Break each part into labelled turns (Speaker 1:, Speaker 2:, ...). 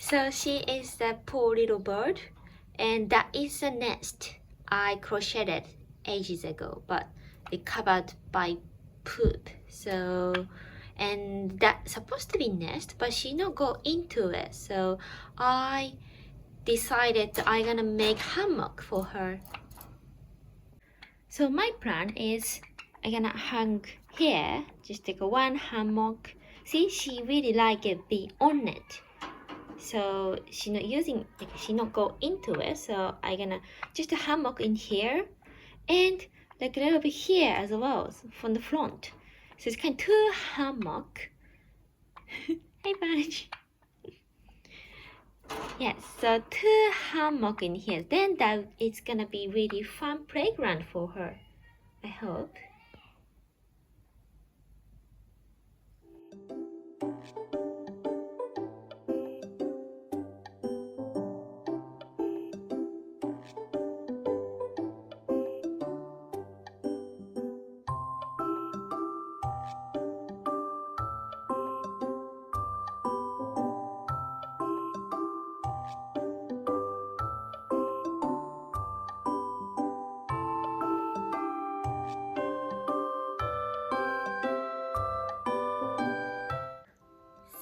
Speaker 1: So she is the poor little bird, and that is a nest I crocheted ages ago, but it covered by poop. So, and that's supposed to be nest, but she not go into it. So I decided that I gonna make hammock for her. So my plan is I'm gonna hang here, just take one hammock. See, she really like it be on it. So she not using, like, she not go into it. So I gonna just a hammock in here and like a little bit here as well from the front. So it's kind of two hammock. Hey Bunch. Yes, so two hammock in here. Then that it's gonna be really fun playground for her. I hope.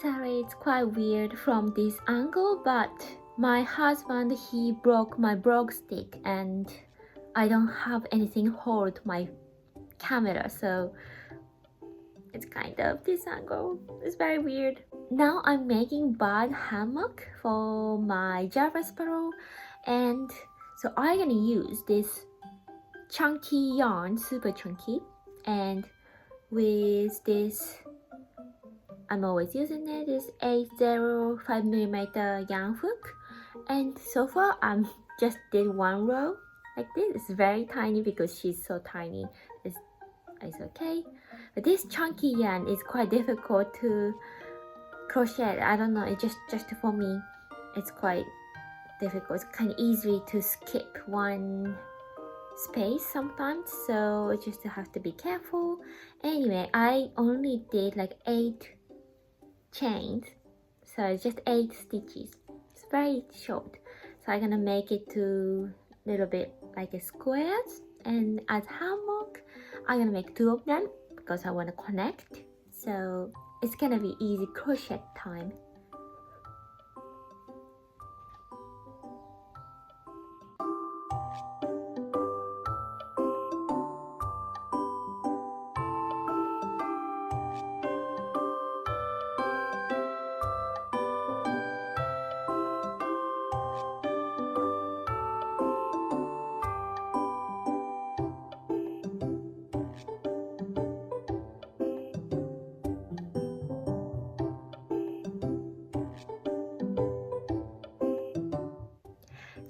Speaker 1: Sorry, it's quite weird from this angle, but my husband, he broke my brogue stick and I don't have anything hold my camera, so it's kind of this angle. It's very weird. Now I'm making bird hammock for my Java sparrow, and so I'm gonna use this chunky yarn, super chunky, and with this I'm always using it, is 805mm yarn hook, and so far I'm just did one row like this. It's very tiny because she's so tiny. It's okay, but this chunky yarn is quite difficult to crochet. I don't know, it's just for me it's quite difficult. It's kind of easy to skip one space sometimes, so you just have to be careful. Anyway, I only did like 8 chains, so it's just 8 stitches. It's very short, so I'm gonna make it to a little bit like a squares, and as hammock I'm gonna make 2 of them because I want to connect, so it's gonna be easy crochet time.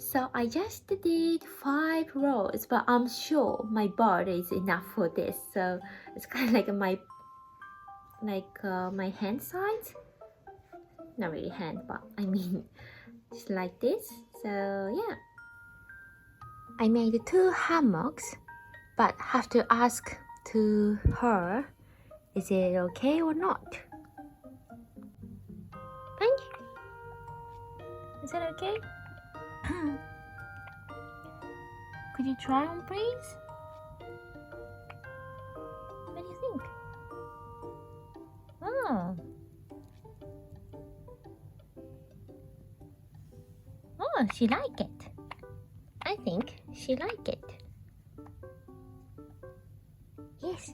Speaker 1: So I just did 5 rows, but I'm sure my bird is enough for this. So it's kind of like my hand size. Not really hand, but I mean just like this. So yeah, I made 2 hammocks, but have to ask to her, is it okay or not? Thank you. Is that okay? Could you try on, please? What do you think? Oh. Oh, she like it. I think she like it. Yes.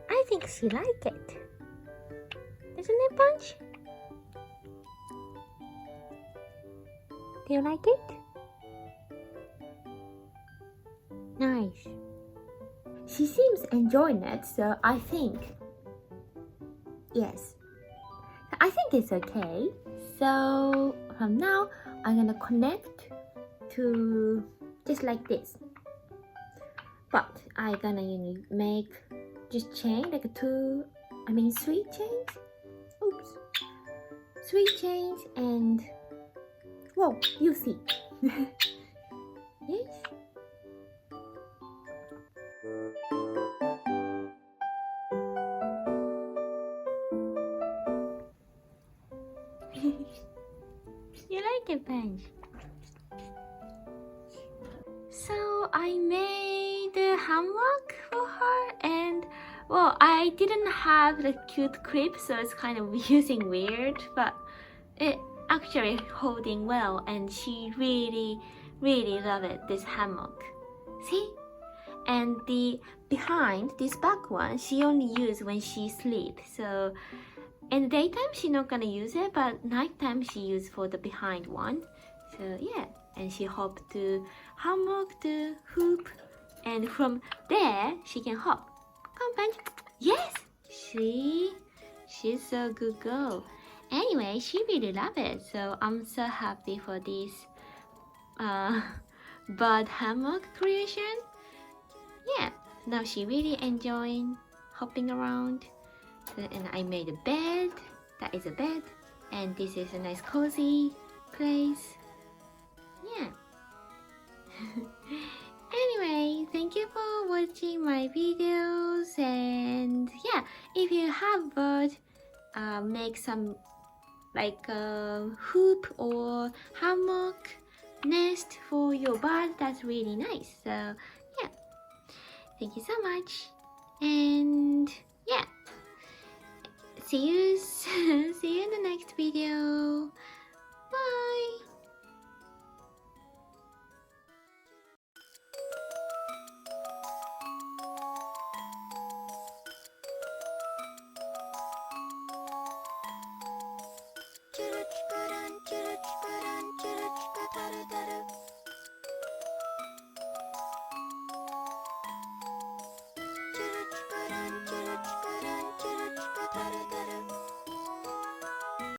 Speaker 1: I think she like it. Isn't it, Punch? Do you like it? Nice. She seems enjoying it, so I think yes. I think it's okay. So from now, I'm gonna connect to just like this. But I'm gonna make just chain like 3 chains. Oops. 3 chains and whoa, you see. Yes. You like it, Finch? So I made a hammock for her, and well, I didn't have the cute clip, so it's kind of using weird, but it actually holding well, and she really loved it, this hammock. See? And the behind, this back one, she only use when she sleeps. So in the daytime she not gonna use it, but nighttime she use for the behind one. So yeah, and she hop to hammock, the hoop, and from there she can hop. Come, Finch. Yes, see, she's so good girl. Anyway, she really love it, so I'm so happy for this bird hammock creation. Yeah, now she really enjoying hopping around. So, and I made a bed. That is a bed, and this is a nice cozy place. Yeah. Anyway, thank you for watching my videos, and yeah, if you have bird, make some like a hoop or hammock nest for your bird. That's really nice. So yeah, thank you so much, and yeah, see you